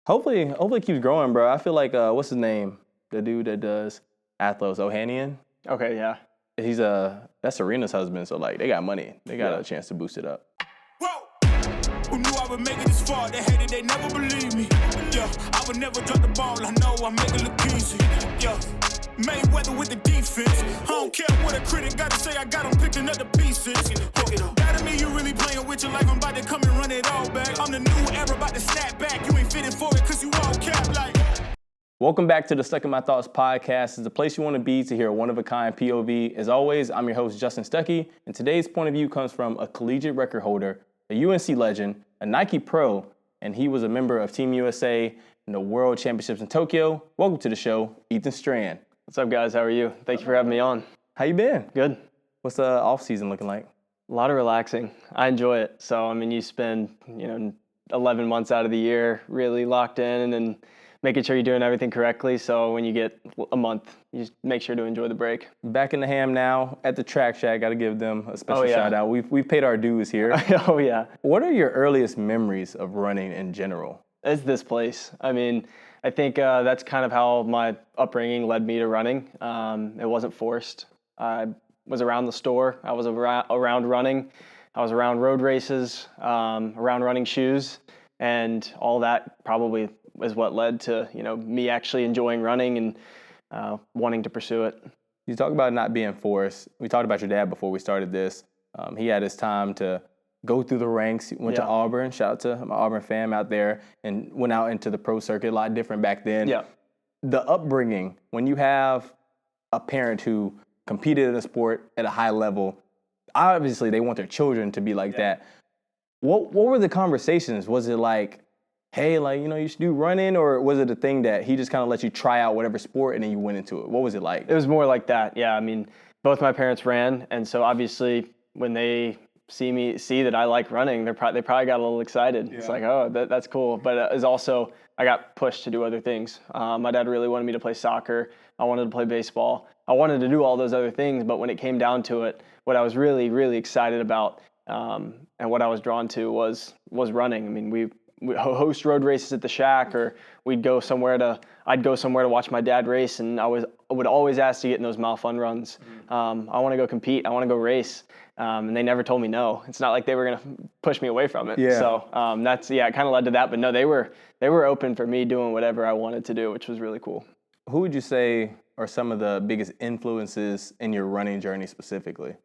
Hopefully it keeps growing, bro. I feel like what's his name? The dude that does Athlos, Ohanian. Okay, yeah. He's that's Serena's husband, so like they got money. They got a chance to boost it up. Whoa. Who knew I would make it this far? They hated, they never believed me. Yeah, I would never drop the ball. I know I make it look easy. Yeah, Mayweather with the defense. I don't care what a critic got to say. I got them picking up the pieces. That to me, you really playing with your life. I'm about to come and run it all back. I'm the new era, about to snap back. You ain't fitting for it because you all cap like. Welcome back to the Stuck in My Thoughts podcast. It's the place you want to be to hear a one-of-a-kind POV. As always, I'm your host, Justin Stuckey, and today's point of view comes from a collegiate record holder, a UNC legend, a Nike pro, and he was a member of Team USA in the World Championships in Tokyo. Welcome to the show, Ethan Strand. What's up, guys? How are you? Thank you for having me on. How you been? Good. What's the off-season looking like? A lot of relaxing. I enjoy it. So, I mean, you spend, 11 months out of the year really locked in and making sure you're doing everything correctly. So when you get a month, you just make sure to enjoy the break. Back in the ham now at the Track Shack. Got to give them a special shout out. We've paid our dues here. Oh, yeah. What are your earliest memories of running in general? It's this place. I mean, I think that's kind of how my upbringing led me to running. It wasn't forced. I was around the store. I was around running. I was around road races, around running shoes, and all that probably is what led to, me actually enjoying running and wanting to pursue it. You talk about not being forced. We talked about your dad before we started this. He had his time to go through the ranks. He went to Auburn. Shout out to my Auburn fam out there, and went out into the pro circuit. A lot different back then. Yeah. The upbringing, when you have a parent who competed in a sport at a high level, obviously they want their children to be like that. What were the conversations? Was it like, hey, you should do running, or was it a thing that he just kind of let you try out whatever sport and then you went into it? What was it like? It was more like that, yeah. I mean, both my parents ran, and so obviously when they see that I like running, they probably got a little excited. Yeah. It's like, oh, that's cool. But it's also, I got pushed to do other things. My dad really wanted me to play soccer. I wanted to play baseball. I wanted to do all those other things, but when it came down to it, what I was really, really excited about and what I was drawn to was running. I mean, we host road races at the Shack, or I'd go somewhere to watch my dad race, and I would always ask to get in those mile fun runs. I want to go compete. I want to go race. And they never told me no. It's not like they were going to push me away from it. Yeah. So it kind of led to that. But no, they were open for me doing whatever I wanted to do, which was really cool. Who would you say are some of the biggest influences in your running journey specifically?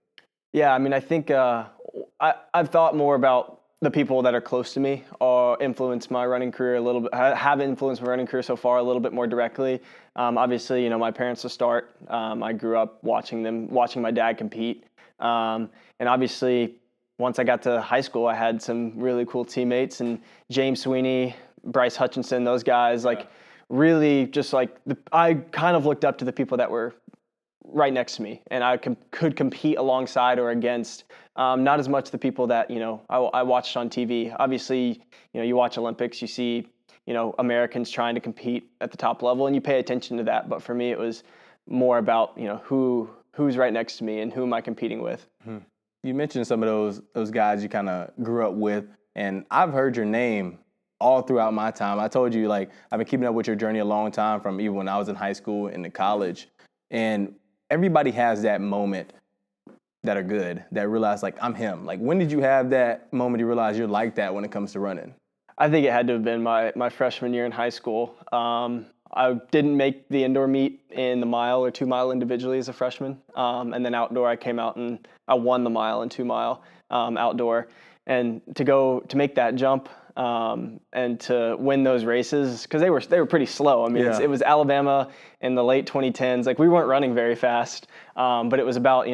Yeah, I mean, I think I've thought more about the people that are close to me or influence my running career a little bit, have influenced my running career so far a little bit more directly. Obviously, my parents to start. I grew up watching my dad compete. And obviously, once I got to high school, I had some really cool teammates, and James Sweeney, Bryce Hutchinson, those guys, really just I kind of looked up to the people that were right next to me, and I could compete alongside or against. Not as much the people that, I watched on TV. Obviously, you watch Olympics, you see, Americans trying to compete at the top level, and you pay attention to that. But for me, it was more about, who's right next to me and who am I competing with. Mm-hmm. You mentioned some of those guys you kind of grew up with, and I've heard your name all throughout my time. I told you, I've been keeping up with your journey a long time, from even when I was in high school and in college. And everybody has that moment that are good, that realize, I'm him. When did you have that moment you realize you're like that when it comes to running? I think it had to have been my freshman year in high school. I didn't make the indoor meet in the mile or 2 mile individually as a freshman. And then outdoor, I came out and I won the mile and 2 mile outdoor. And to make that jump and to win those races, because they were pretty slow. I mean, it was Alabama in the late 2010s. We weren't running very fast, but it was about,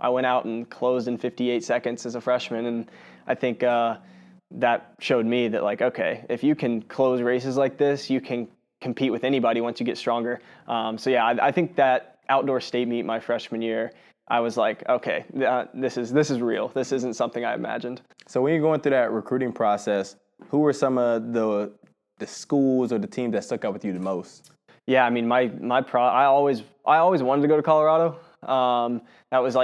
I went out and closed in 58 seconds as a freshman. And I think that showed me that, okay, if you can close races like this, you can compete with anybody once you get stronger. I think that outdoor state meet my freshman year, I was like, okay, this is real. This isn't something I imagined. So when you're going through that recruiting process, who were some of the schools or the teams that stuck out with you the most? Yeah, I mean, I always wanted to go to Colorado. That was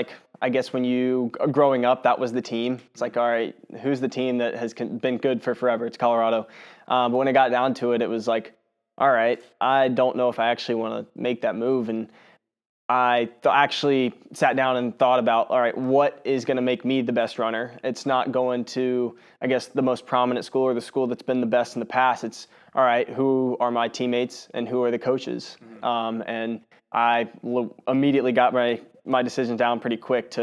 I guess when you growing up, that was the team. It's like, all right, who's the team that has been good for forever? It's Colorado. But when it got down to it, it was like, all right, I don't know if I actually want to make that move. And I actually sat down and thought about, all right, what is going to make me the best runner? It's not going to, I guess, the most prominent school or the school that's been the best in the past. It's, all right, who are my teammates and who are the coaches? And I immediately got my decision down pretty quick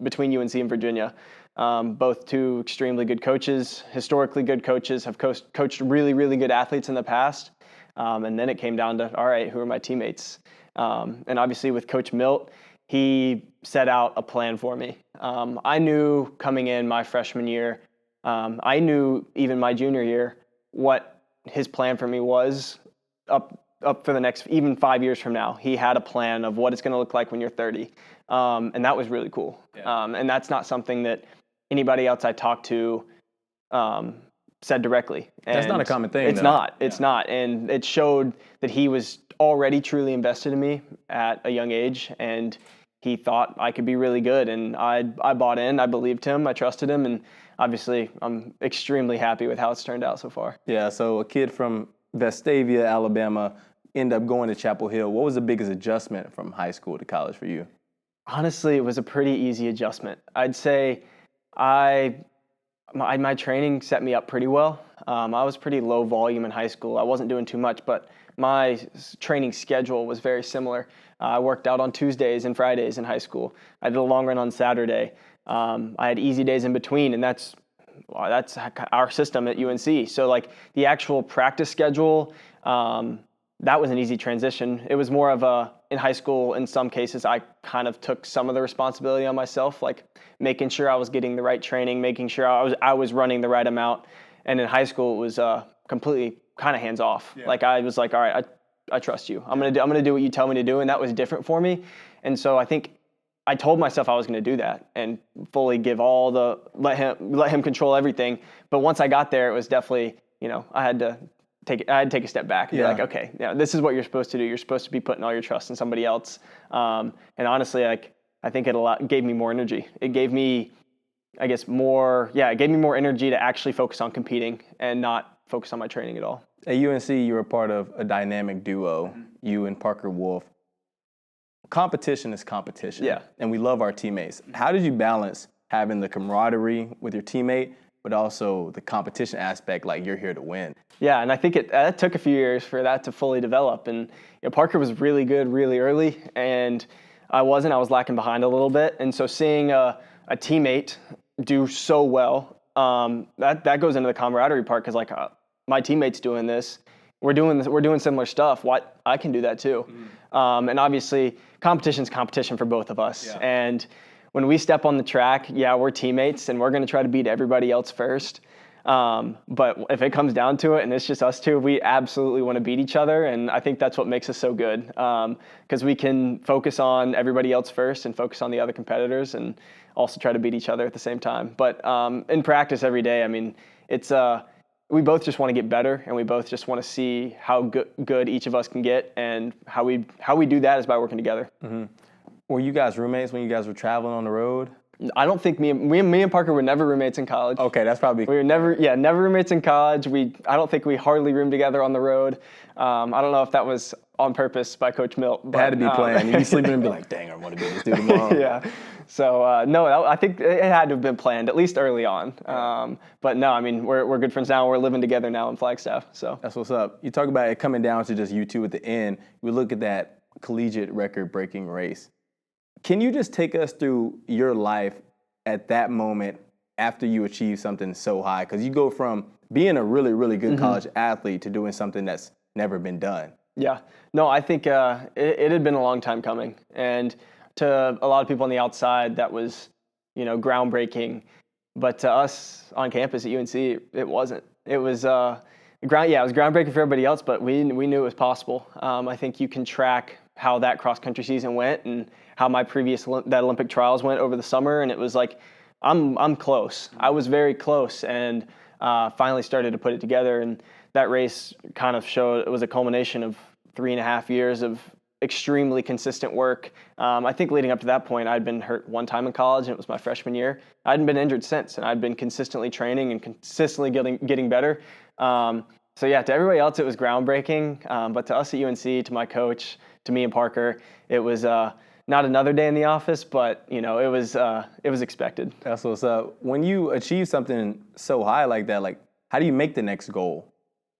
between UNC and Virginia. Both two extremely good coaches, historically good coaches, have coached really, really good athletes in the past. And then it came down to, all right, who are my teammates? And obviously with Coach Milt, he set out a plan for me. I knew coming in my freshman year, I knew even my junior year what his plan for me was up for the next, even 5 years from now. He had a plan of what it's going to look like when you're 30. And that was really cool. Yeah. And that's not something that anybody else I talked to said directly. And that's not a common thing. It's not. It's not. And it showed that he was already truly invested in me at a young age, and he thought I could be really good. And I bought in. I believed him. I trusted him. And obviously, I'm extremely happy with how it's turned out so far. Yeah, so a kid from Vestavia, Alabama, ended up going to Chapel Hill. What was the biggest adjustment from high school to college for you? Honestly, it was a pretty easy adjustment. I'd say my training set me up pretty well. I was pretty low volume in high school. I wasn't doing too much, but my training schedule was very similar. I worked out on Tuesdays and Fridays in high school. I did a long run on Saturday. I had easy days in between, and that's our system at UNC. So like the actual practice schedule, that was an easy transition. It was more of in high school, in some cases, I kind of took some of the responsibility on myself, like making sure I was getting the right training, making sure I was running the right amount. And in high school, it was completely kind of hands off. Yeah. Like I was like, all right, I trust you. I'm gonna do what you tell me to do, and that was different for me. And so I think I told myself I was going to do that and fully give let him control everything. But once I got there, it was definitely, I had to take a step back and be like, okay, this is what you're supposed to do. You're supposed to be putting all your trust in somebody else. And honestly, I think it gave me more energy. It gave me, I guess, it gave me more energy to actually focus on competing and not focus on my training at all. At UNC, you were part of a dynamic duo, you and Parker Wolf. Competition is competition. Yeah. And we love our teammates. How did you balance having the camaraderie with your teammate, but also the competition aspect, like you're here to win? Yeah, and I think it took a few years for that to fully develop. And Parker was really good really early, and I wasn't. I was lacking behind a little bit. And so seeing a teammate do so well, that goes into the camaraderie part, because my teammate's doing this. We're doing similar stuff. What I can do that too. Mm-hmm. And obviously, competition's competition for both of us. Yeah. And when we step on the track, we're teammates, and we're going to try to beat everybody else first. But if it comes down to it, and it's just us two, we absolutely want to beat each other. And I think that's what makes us so good, because we can focus on everybody else first and focus on the other competitors, and also try to beat each other at the same time. But in practice every day, it's we both just want to get better, and we both just want to see how good each of us can get, and how we do that is by working together. Mm-hmm. Were you guys roommates when you guys were traveling on the road? I don't think me and Parker were never roommates in college. Okay, that's probably... We were never roommates in college. I don't think we hardly roomed together on the road. I don't know if that was on purpose by Coach Milt. But, it had to be planned. You'd be sleeping and be like, dang, I want to be this dude tomorrow. Yeah. So, no, I think it had to have been planned, at least early on. But no, we're good friends now. We're living together now in Flagstaff. So that's what's up. You talk about it coming down to just you two at the end. We look at that collegiate record-breaking race. Can you just take us through your life at that moment after you achieve something so high? Because you go from being a really, really good college athlete to doing something that's never been done. Yeah. No, I think it had been a long time coming. And to a lot of people on the outside, that was, groundbreaking. But to us on campus at UNC, it wasn't. It was it was groundbreaking for everybody else, but we knew it was possible. I think you can track how that cross-country season went and how my that Olympic trials went over the summer, and it was like, I'm close. I was very close, and finally started to put it together. And that race kind of showed it was a culmination of 3.5 years of extremely consistent work. I think leading up to that point, I'd been hurt one time in college, and it was my freshman year. I hadn't been injured since, and I'd been consistently training and consistently getting better. So yeah, to everybody else, it was groundbreaking. But to us at UNC, to my coach, to me and Parker, it was not another day in the office, but it was expected. That's what's up. When you achieve something so high like that, like how do you make the next goal?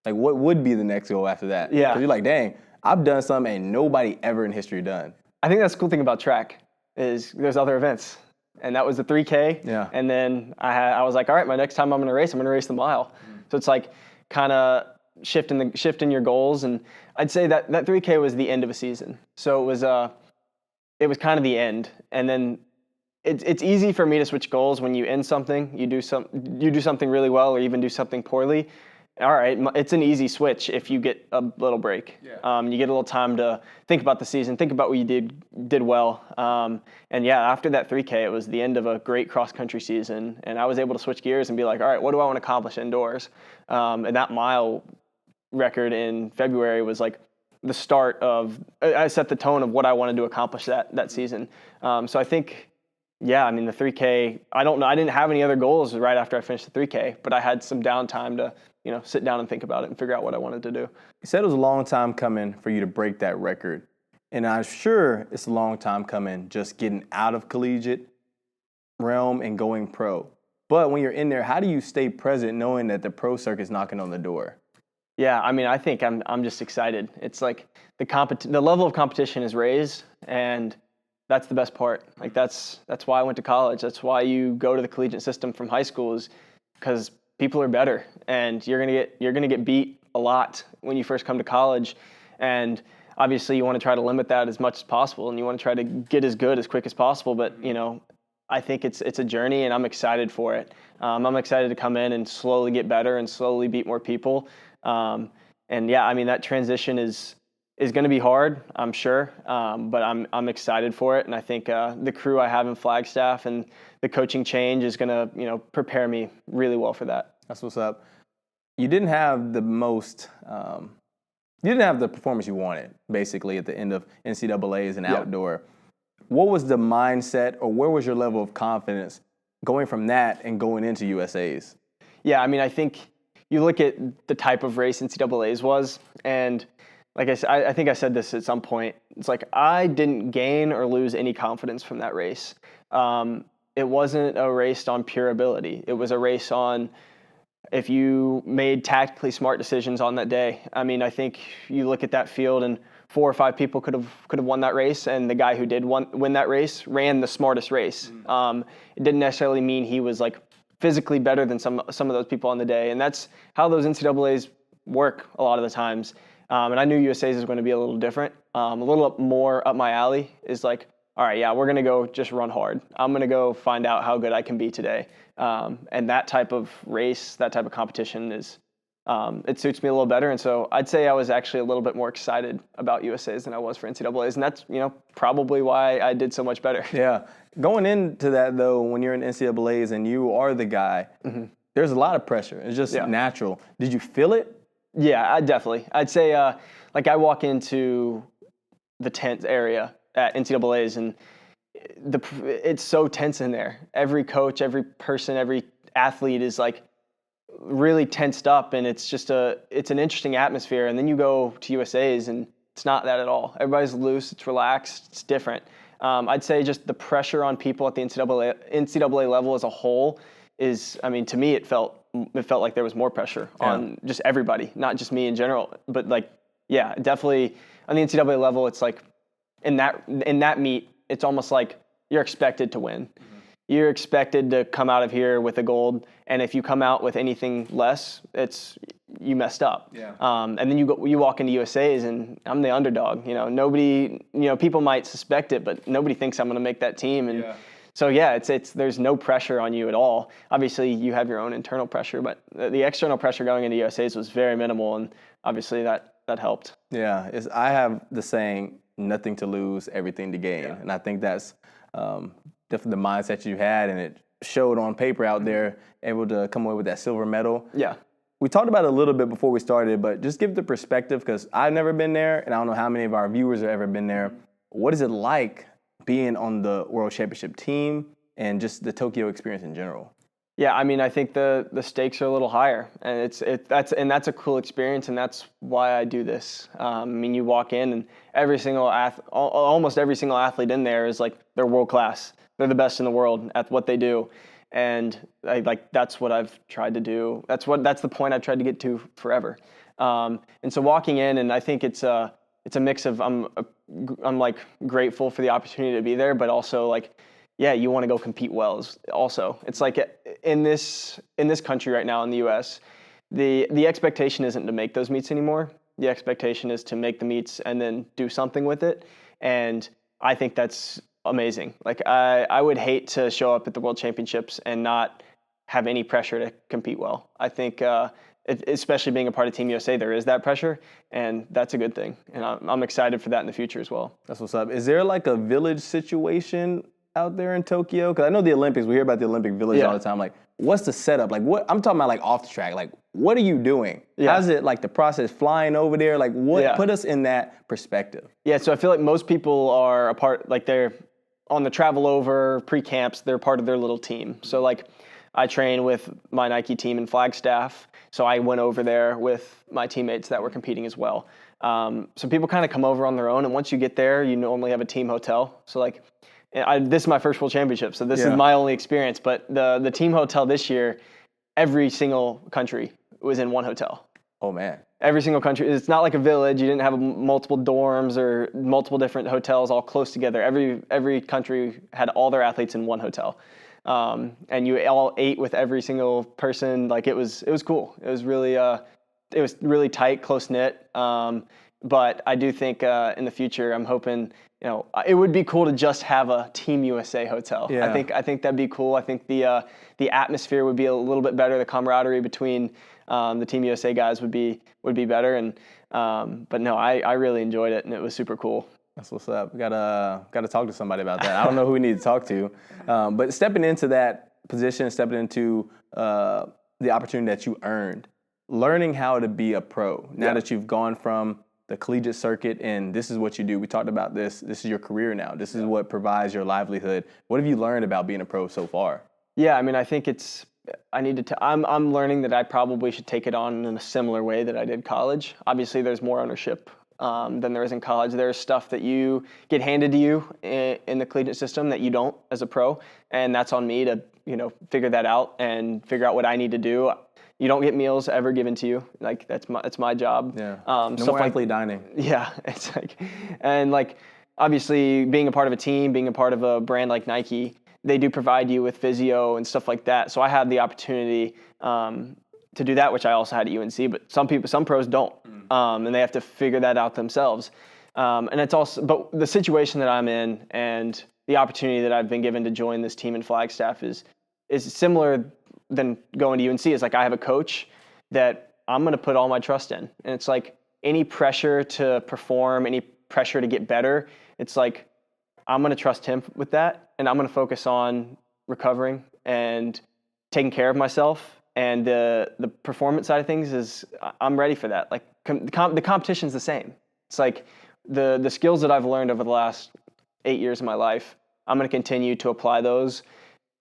Like what would be the next goal after that? Yeah. Because you're like, dang, I've done something ain't nobody ever in history done. I think that's the cool thing about track is there's other events. And that was the 3K. Yeah. And then I was like, all right, my next time I'm going to race the mile. So it's like kind of shifting your goals. And I'd say that 3K was the end of a season. So it was kind of the end. And then it's easy for me to switch goals when you end something, you do something really well or even do something poorly. All right, it's an easy switch if you get a little break. Yeah. You get a little time to think about the season, think about what you did well. And yeah, after that 3K, it was the end of a great cross-country season, and I was able to switch gears and be like, all right, what do I want to accomplish indoors? And that mile record in February was like the start of, I set the tone of what I wanted to accomplish that season. So I think, yeah, I mean, the 3K, I don't know, I didn't have any other goals right after I finished the 3K, but I had some downtime to sit down and think about it and figure out what I wanted to do. You said it was a long time coming for you to break that record. And I'm sure it's a long time coming just getting out of collegiate realm and going pro. But when you're in there, how do you stay present knowing that the pro circuit's knocking on the door? Yeah, I mean, I think I'm just excited. It's like the level of competition is raised, and that's the best part. Like that's why I went to college. That's why you go to the collegiate system from high school, is because people are better, and you're gonna get beat a lot when you first come to college, and obviously you want to try to limit that as much as possible, and you want to try to get as good as quick as possible. But I think it's a journey, and I'm excited for it. I'm excited to come in and slowly get better and slowly beat more people. And yeah, I mean, that transition is going to be hard, I'm sure, but I'm excited for it, and I think the crew I have in Flagstaff and the coaching change is going to prepare me really well for that. That's what's up. You didn't have the performance you wanted, basically, at the end of NCAA as an outdoor. What was the mindset, or where was your level of confidence going from that and going into USA's? Yeah, I mean, I think you look at the type of race NCAA's was, and like I said, I think I said this at some point. It's like I didn't gain or lose any confidence from that race. It wasn't a race on pure ability. It was a race on if you made tactically smart decisions on that day. I mean, I think you look at that field and 4 or 5 people could have won that race, and the guy who did win that race ran the smartest race. It didn't necessarily mean he was like physically better than some of those people on the day, and that's how those NCAA's work a lot of the times. And I knew USA's is going to be a little different, a little more up my alley. Is like, all right, yeah, we're going to go just run hard. I'm going to go find out how good I can be today. And that type of race, that type of competition is, it suits me a little better. And so I'd say I was actually a little bit more excited about USA's than I was for NCAA's. And that's, probably why I did so much better. Yeah. Going into that, though, when you're in NCAA's and you are the guy, there's a lot of pressure. It's just natural. Did you feel it? Yeah, definitely. I'd say, like I walk into the tent area at NCAA's, and it's so tense in there. Every coach, every person, every athlete is like really tensed up, and it's an interesting atmosphere. And then you go to USA's, and it's not that at all. Everybody's loose, it's relaxed, it's different. I'd say just the pressure on people at the NCAA level as a whole is, I mean, to me, it felt like there was more pressure on just everybody, not just me in general. But like, yeah, definitely on the NCAA level, it's like in that meet, it's almost like you're expected to win. You're expected to come out of here with a gold, and if you come out with anything less, you messed up. Yeah. And then you walk into USA's, and I'm the underdog. Nobody, people might suspect it, but nobody thinks I'm going to make that team. And so yeah, there's no pressure on you at all. Obviously, you have your own internal pressure, but the external pressure going into USA's was very minimal, and obviously that helped. Yeah, I have the saying, nothing to lose, everything to gain, and I think that's definitely the mindset you had, and it showed on paper out there, able to come away with that silver medal. Yeah. we talked about it a little bit before we started, but just give the perspective, because I've never been there, and I don't know how many of our viewers have ever been there. What is it like being on the World Championship team and just the Tokyo experience in general? Yeah, I mean, I think the stakes are a little higher, and that's a cool experience, and that's why I do this. I mean, you walk in, and almost every single athlete in there is like they're world class. They're the best in the world at what they do, and that's what I've tried to do. That's the point I've tried to get to forever. And so walking in, and I think it's a mix of I'm like grateful for the opportunity to be there, but also like, yeah, you want to go compete well. Also, it's like in this country right now in the U.S., the expectation isn't to make those meets anymore. The expectation is to make the meets and then do something with it. And I think that's amazing. Like I would hate to show up at the World Championships and not have any pressure to compete well. I think especially being a part of Team USA, there is that pressure, and that's a good thing. And I'm excited for that in the future as well. That's what's up. Is there like a village situation out there in Tokyo? Because I know the Olympics, we hear about the Olympic Village all the time. Like, what's the setup? Like, what I'm talking about, like off the track. Like, what are you doing? How's it like the process flying over there? Like, what? Put us in that perspective. Yeah, so I feel like most people are a part, like they're on the travel over pre-camps. They're part of their little team. So like, I train with my Nike team in Flagstaff. So I went over there with my teammates that were competing as well. So people kind of come over on their own, and once you get there, you normally have a team hotel. So like, this is my first World Championship, so this is my only experience. But the team hotel this year, every single country was in one hotel. Oh, man. Every single country. It's not like a village. You didn't have multiple dorms or multiple different hotels all close together. Every country had all their athletes in one hotel. And you all ate with every single person. Like it was cool. It was really tight, close-knit. But I do think in the future, I'm hoping, it would be cool to just have a Team USA hotel. Yeah. I think that'd be cool. I think the atmosphere would be a little bit better. The camaraderie between the Team USA guys would be better. And but no, I really enjoyed it, and it was super cool. That's what's up. We gotta talk to somebody about that. I don't know who we need to talk to, but stepping into that position, stepping into the opportunity that you earned, learning how to be a pro. Now that you've gone from the collegiate circuit, and this is what you do. We talked about this. This is your career now. This is what provides your livelihood. What have you learned about being a pro so far? Yeah, I mean, I think I'm learning that I probably should take it on in a similar way that I did college. Obviously, there's more ownership than there is in college. There's stuff that you get handed to you in the collegiate system that you don't as a pro, and that's on me to figure that out and figure out what I need to do. You don't get meals ever given to you. Like it's my job. Yeah. No more athlete dining. Yeah, it's like, and like obviously being a part of a team, being a part of a brand like Nike, they do provide you with physio and stuff like that. So I had the opportunity to do that, which I also had at UNC. But some pros don't, and they have to figure that out themselves. And it's also, but the situation that I'm in and the opportunity that I've been given to join this team in Flagstaff is similar than going to UNC. Is like I have a coach that I'm going to put all my trust in, and it's like any pressure to perform, any pressure to get better, it's like I'm going to trust him with that, and I'm going to focus on recovering and taking care of myself. And the performance side of things is I'm ready for that. Like the competition's the same. It's like the skills that I've learned over the last 8 years of my life, I'm going to continue to apply those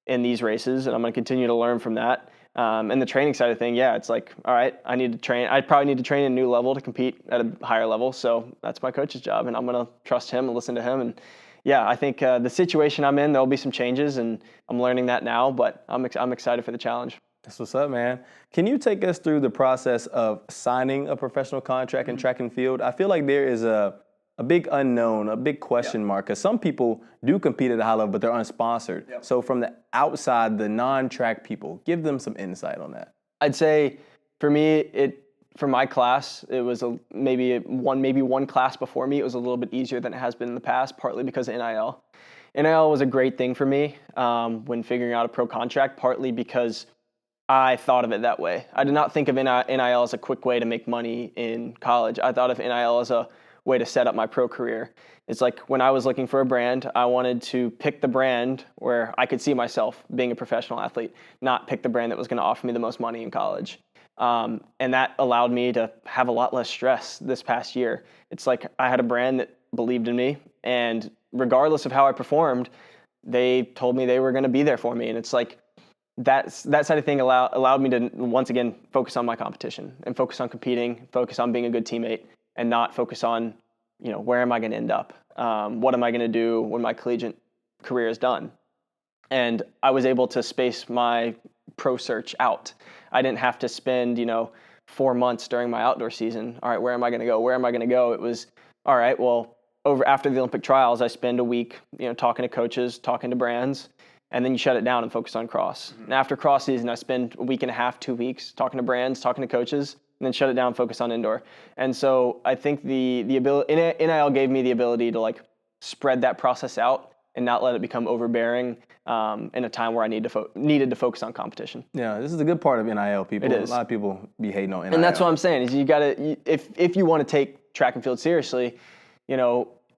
in these races, and I'm going to continue to learn from that. And the training side of thing, it's like, all right, I need to train. I probably need to train at a new level to compete at a higher level. So that's my coach's job, and I'm going to trust him and listen to him. And I think the situation I'm in, there'll be some changes, and I'm learning that now. But I'm excited for the challenge. That's what's up, man. Can you take us through the process of signing a professional contract in track and field? I feel like there is a big unknown, a big question mark, because some people do compete at a high level, but they're unsponsored. Yep. So from the outside, the non-track people, give them some insight on that. I'd say for me, for my class, it was maybe one class before me. It was a little bit easier than it has been in the past, partly because of NIL. NIL was a great thing for me when figuring out a pro contract, partly because I thought of it that way. I did not think of NIL as a quick way to make money in college. I thought of NIL as a way to set up my pro career. It's like when I was looking for a brand, I wanted to pick the brand where I could see myself being a professional athlete, not pick the brand that was going to offer me the most money in college. And that allowed me to have a lot less stress this past year. It's like I had a brand that believed in me, and regardless of how I performed, they told me they were going to be there for me. And it's like that side of thing allowed me to once again focus on my competition and focus on competing, focus on being a good teammate, and not focus on, where am I going to end up? What am I going to do when my collegiate career is done? And I was able to space my pro search out. I didn't have to spend, 4 months during my outdoor season. All right, where am I going to go? Where am I going to go? It was, all right, well, after the Olympic trials, I spend a week, talking to coaches, talking to brands, and then you shut it down and focus on cross. Mm-hmm. And after cross season, I spend a week and a half, 2 weeks talking to brands, talking to coaches, and then shut it down and focus on indoor. And so I think the ability, NIL gave me the ability to spread that process out and not let it become overbearing in a time where I needed to focus on competition. Yeah, this is a good part of NIL. It is. A lot of people be hating on NIL. And that's what I'm saying is you gotta, if you want to take track and field seriously, you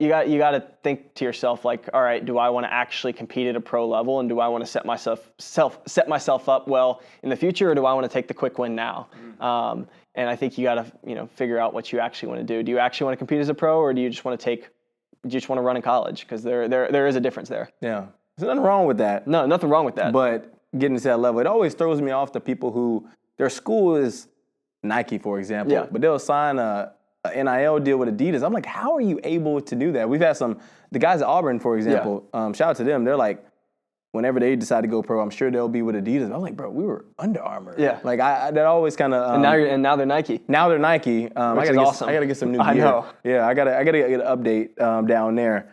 got to think to yourself all right, do I want to actually compete at a pro level, and do I want to set myself up well in the future, or do I want to take the quick win now? Mm-hmm. And I think you got to figure out what you actually want to do. Do you actually want to compete as a pro, or do you just want to run in college? Because there is a difference there. Yeah, there's nothing wrong with that. No, nothing wrong with that. But getting to that level, it always throws me off to people who their school is Nike, for example, but they'll sign a NIL deal with Adidas. I'm like, how are you able to do that? We've had the guys at Auburn, for example, shout out to them. They're like, whenever they decide to go pro, I'm sure they'll be with Adidas. I'm like, bro, we were Under Armour. Yeah. That always kind of. And now they're Nike. Now they're Nike. Awesome. I gotta get some new gear. I know. Yeah, I gotta get an update down there.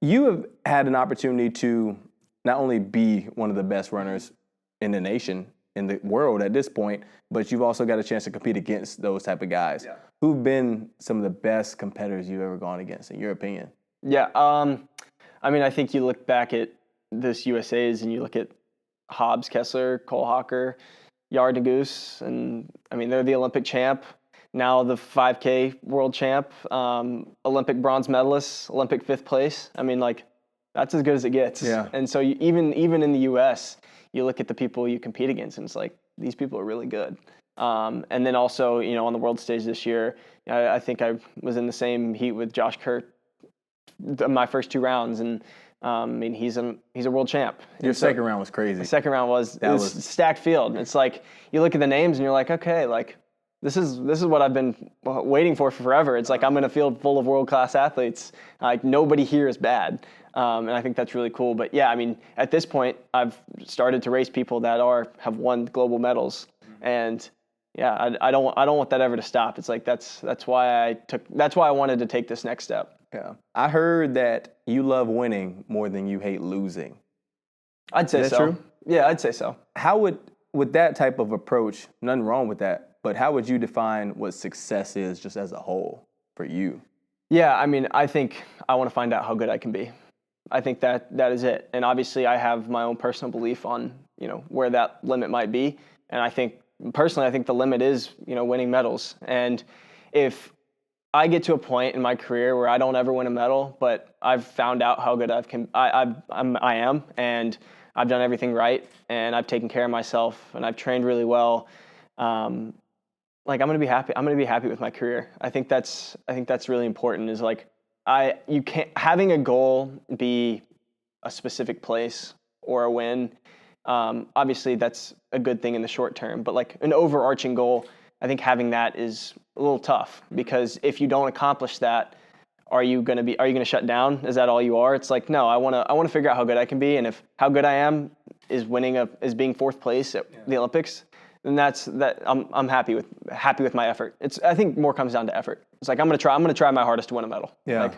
You have had an opportunity to not only be one of the best runners in the nation, in the world at this point, but you've also got a chance to compete against those type of guys. Yeah. Who've been some of the best competitors you've ever gone against, in your opinion? Yeah, I think you look back at this USA's and you look at Hobbs, Kessler, Cole Hawker, Yard and Goose, and they're the Olympic champ, now the 5K world champ, Olympic bronze medalist, Olympic 5th place. That's as good as it gets. Yeah. And so even in the US, you look at the people you compete against, and it's like, these people are really good. And then also, on the world stage this year, I think I was in the same heat with Josh Kurt my first 2 rounds, and he's a world champ. Your second round was crazy. The second round was stacked field. It's like you look at the names and you're like, okay, this is what I've been waiting for forever. It's like I'm in a field full of world-class athletes. Nobody here is bad. And I think that's really cool. But yeah, at this point, I've started to race people that have won global medals, and yeah, I don't want that ever to stop. It's like that's why I wanted to take this next step. Yeah, I heard that you love winning more than you hate losing. I'd say so. Is that true? Yeah, I'd say so. How with that type of approach, nothing wrong with that, but how would you define what success is just as a whole for you? Yeah, I think I want to find out how good I can be. I think that is it. And obviously I have my own personal belief on, where that limit might be. And I think the limit is, winning medals. And if I get to a point in my career where I don't ever win a medal, but I've found out how good I am, and I've done everything right, and I've taken care of myself, and I've trained really well, I'm going to be happy. I'm going to be happy with my career. I think that's really important, is you can't, having a goal be a specific place or a win. Obviously that's a good thing in the short term, but an overarching goal, I think having that is a little tough, because if you don't accomplish that, are you going to shut down? Is that all you are? It's like, no, I want to figure out how good I can be. And if how good I am is being 4th place at the Olympics, then I'm happy with my effort. I think more comes down to effort. It's like I'm going to try my hardest to win a medal. Yeah.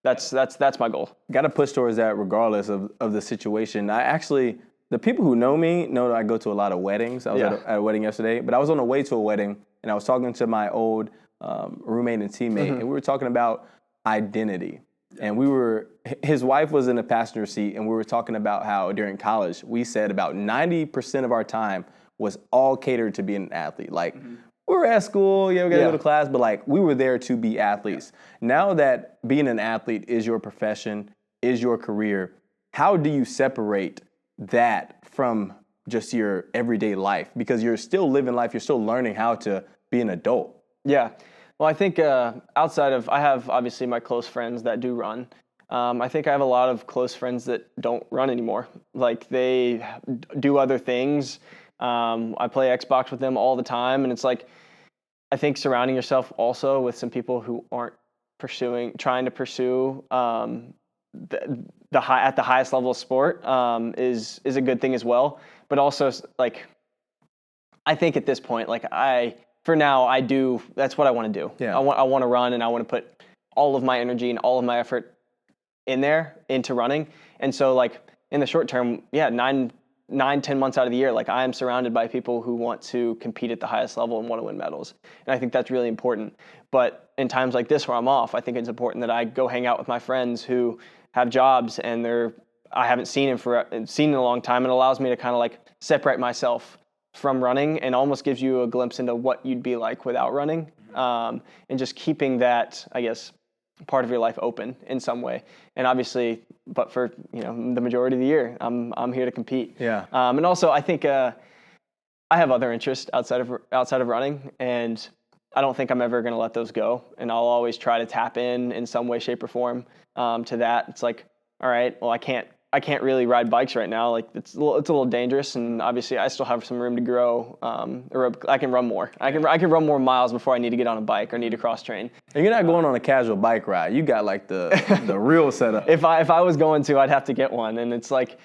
That's my goal. Got to push towards that regardless of the situation. The people who know me know that I go to a lot of weddings. I was at a wedding yesterday, but I was on the way to a wedding, and I was talking to my old roommate and teammate, and we were talking about identity. And his wife was in the passenger seat, and we were talking about how during college, we said about 90% of our time was all catered to being an athlete. We were at school, we got to go to class, but we were there to be athletes. Now that being an athlete is your profession, is your career, how do you separate that from just your everyday life? Because you're still living life, you're still learning how to be an adult. Yeah. Well, I think outside of, I have obviously my close friends that do run. I think I have a lot of close friends that don't run anymore. Like they do other things. I play Xbox with them all the time. And it's like, I think surrounding yourself also with some people who aren't trying to pursue at the highest level of sport is a good thing as well. But also, like, I think at this point, like for now, that's what I want to do. Yeah. I want to run, and I want to put all of my energy and all of my effort into running. And so, like, in the short term, 9-10 months out of the year, like, I am surrounded by people who want to compete at the highest level and want to win medals. And I think that's really important. But in times like this where I'm off, I think it's important that I go hang out with my friends who have jobs and I haven't seen in a long time. And it allows me to kind of like separate myself from running and almost gives you a glimpse into what you'd be like without running. And just keeping that, I guess, part of your life open in some way. And obviously, but for the majority of the year, I'm here to compete. Yeah. And also, I think I have other interests outside of running, and I don't think I'm ever going to let those go. And I'll always try to tap in some way, shape, or form to that. It's like, all right, well, I can't really ride bikes right now. Like it's a little dangerous, and obviously I still have some room to grow. I can run more. I can run more miles before I need to get on a bike or need to cross train. And you're not going on a casual bike ride. You got like the real setup. If I was going to, I'd have to get one, and it's like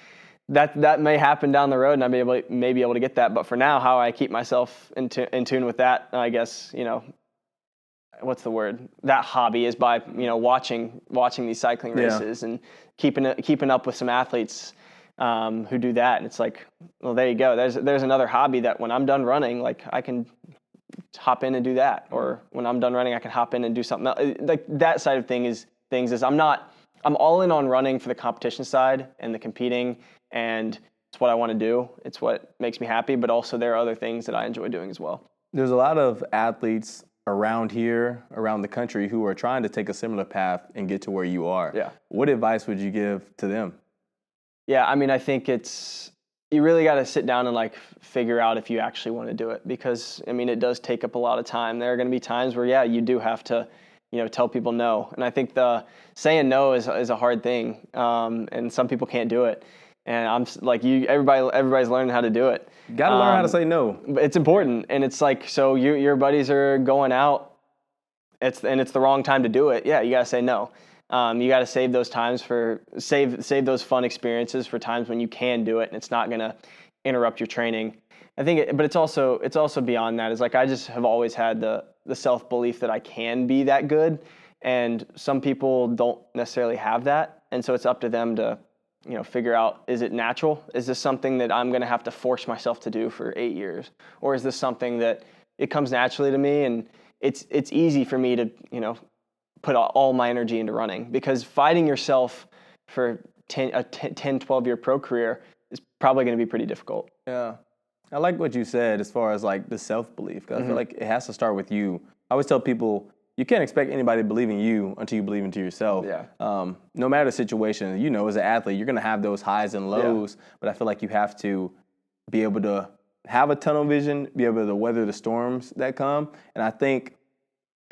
that may happen down the road, and I may be able to get that. But for now, how I keep myself in tune with that, I guess, what's the word? That hobby is by watching these cycling races and keeping up with some athletes who do that. And it's like, well, there you go. There's another hobby that when I'm done running, like I can hop in and do that, or when I'm done running, I can hop in and do something else. Like that side of things is I'm all in on running for the competition side and the competing, and it's what I want to do. It's what makes me happy, but also there are other things that I enjoy doing as well. There's a lot of athletes around the country who are trying to take a similar path and get to where you are. Yeah. What advice would you give to them? Yeah, I mean, I think you really got to sit down and like figure out if you actually want to do it, because I mean, it does take up a lot of time. There are going to be times where, you do have to, tell people no. And I think the saying no is a hard thing. And some people can't do it. And I'm like everybody's learning how to do it. You got to learn how to say no. It's important. And it's like, so your buddies are going out, it's the wrong time to do it. Yeah, you got to say no. You got to save those times save those fun experiences for times when you can do it and it's not going to interrupt your training. I think, but it's also beyond that. It's like I just have always had the self-belief that I can be that good, and some people don't necessarily have that, and so it's up to them to figure out, is it natural? Is this something that I'm going to have to force myself to do for 8 years? Or is this something that it comes naturally to me and it's easy for me to, put all my energy into running? Because fighting yourself for a 10, 12-year pro career is probably going to be pretty difficult. Yeah. I like what you said as far as like the self-belief, because I feel like it has to start with you. I always tell people, you can't expect anybody to believe in you until you believe into yourself. Yeah. No matter the situation, as an athlete, you're going to have those highs and lows, but I feel like you have to be able to have a tunnel vision, be able to weather the storms that come. And I think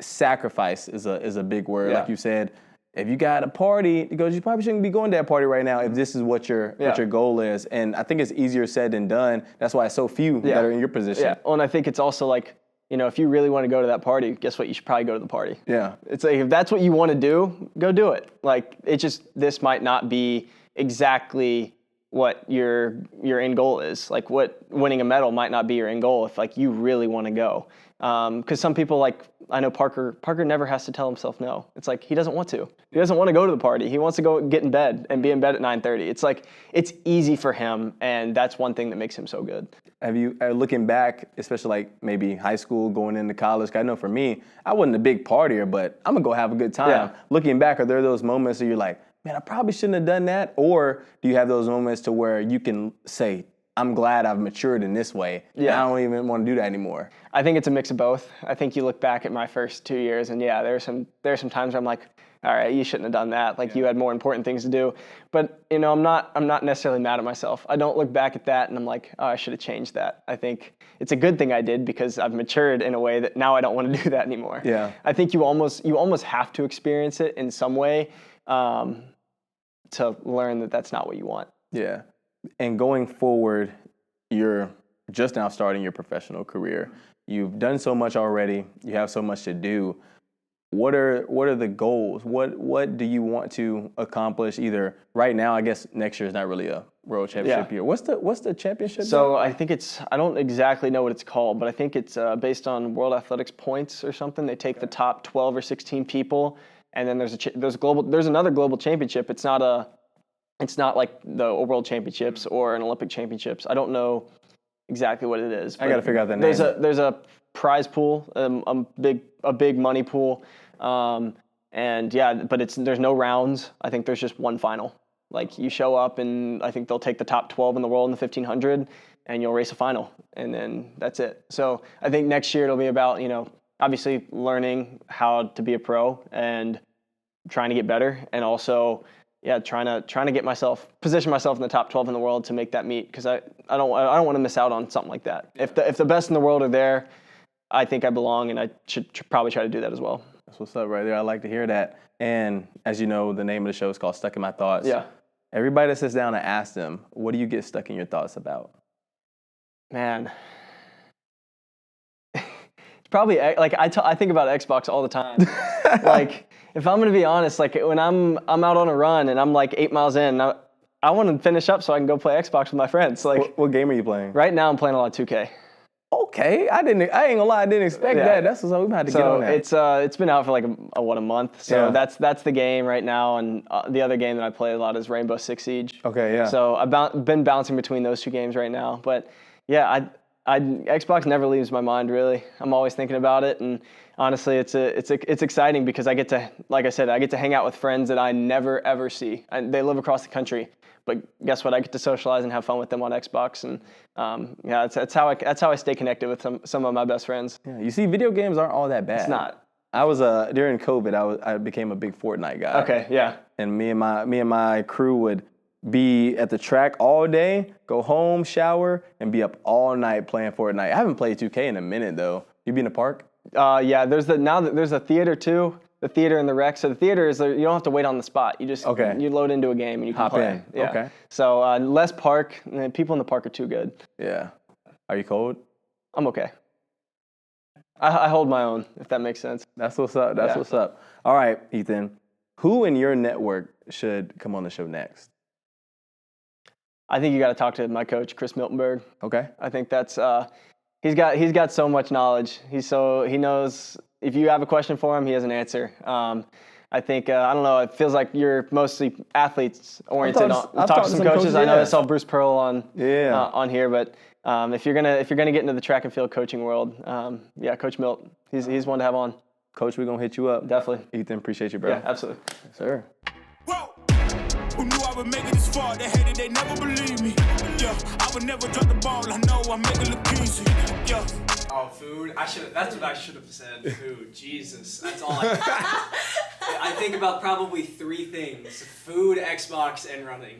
sacrifice is a big word. Yeah. Like you said, if you got a party, you probably shouldn't be going to that party right now if this is what your goal is. And I think it's easier said than done. That's why it's so few that are in your position. Yeah. Well, and I think it's also like, if you really want to go to that party, guess what? You should probably go to the party. Yeah. It's like, if that's what you want to do, go do it. Like, this might not be exactly what your end goal is. Like, what winning a medal might not be your end goal if, like, you really want to go. Because some people, like, I know Parker never has to tell himself no. It's like, he doesn't want to. He doesn't want to go to the party. He wants to go get in bed and be in bed at 9:30. It's like, it's easy for him, and that's one thing that makes him so good. Have you, looking back, especially like maybe high school, going into college, I know for me, I wasn't a big partier, but I'm going to go have a good time. Yeah. Looking back, are there those moments where you're like, man, I probably shouldn't have done that? Or do you have those moments to where you can say, I'm glad I've matured in this way. Yeah. And I don't even want to do that anymore. I think it's a mix of both. I think you look back at my first 2 years, and yeah, there's some times where I'm like, all right, you shouldn't have done that. Like you had more important things to do. But you know, I'm not necessarily mad at myself. I don't look back at that and I'm like, oh, I should have changed that. I think it's a good thing I did because I've matured in a way that now I don't want to do that anymore. Yeah. I think you almost have to experience it in some way to learn that that's not what you want. Yeah. And going forward, you're just now starting your professional career. You've done so much already. You have so much to do. What are the goals? What do you want to accomplish? Either right now, I guess next year is not really a world championship year. What's the championship? So I think I don't exactly know what it's called, but I think it's based on World Athletics points or something. They take the top 12 or 16 people, and then there's another global championship. It's not like the World Championships or an Olympic Championships. I don't know exactly what it is. I got to figure out the name. There's a prize pool, a big money pool, and yeah, but there's no rounds. I think there's just one final. Like you show up, and I think they'll take the top 12 in the world in the 1500, and you'll race a final, and then that's it. So I think next year it'll be about obviously learning how to be a pro and trying to get better, and also trying to position myself in the top 12 in the world to make that meet, because I don't want to miss out on something like that. If the best in the world are there, I think I belong, and I should probably try to do that as well. That's what's up right there. I like to hear that. And as you know, the name of the show is called Stuck in My Thoughts. Yeah. Everybody that sits down and asks them, what do you get stuck in your thoughts about? Man. It's probably, like, I think about Xbox all the time. Like, if I'm going to be honest, like, when I'm out on a run and I'm, like, 8 miles in, I want to finish up so I can go play Xbox with my friends. Like, what game are you playing? Right now I'm playing a lot of 2K. Okay, I ain't gonna lie, I didn't expect that. That's what we had to get on that. It's been out for like a month. So that's the game right now, and the other game that I play a lot is Rainbow Six Siege. Okay, yeah. So I've been bouncing between those two games right now, but yeah, Xbox never leaves my mind really. I'm always thinking about it, and honestly, it's exciting because I get to, like I said, I get to hang out with friends that I never ever see. They live across the country. But guess what? I get to socialize and have fun with them on Xbox, and that's how I stay connected with some of my best friends. Yeah, you see, video games aren't all that bad. It's not. I was during COVID, I became a big Fortnite guy. Okay, yeah. And me and my crew would be at the track all day, go home, shower, and be up all night playing Fortnite. I haven't played 2K in a minute though. You be in the park? Yeah. There's a theater too. The theater and the rec. So the theater is you don't have to wait on the spot. You just you load into a game and you can hop play. in. Yeah. Okay. So less park. People in the park are too good. Yeah. Are you cold? I'm okay. I hold my own, if that makes sense. That's what's up. That's what's up. All right, Ethan. Who in your network should come on the show next? I think you got to talk to my coach, Chris Miltenberg. Okay. I think that's he's got so much knowledge. He knows. If you have a question for him, he has an answer. I think, I don't know, it feels like you're mostly athletes oriented. I've talked to some coaches. I know I saw Bruce Pearl on here, but if you're gonna get into the track and field coaching world, Coach Milt, he's one to have on. Coach, we're gonna hit you up. Definitely. Ethan, appreciate you, bro. Yeah, absolutely. Yes, sir. Whoa. Who knew I would make it this far? They hated, they never believe me. Yeah, I would never drop the ball. I know I make it look easy. Yeah. Oh, food. That's what I should have said. Food. Jesus. That's all I think about probably 3 things. Food, Xbox, and running.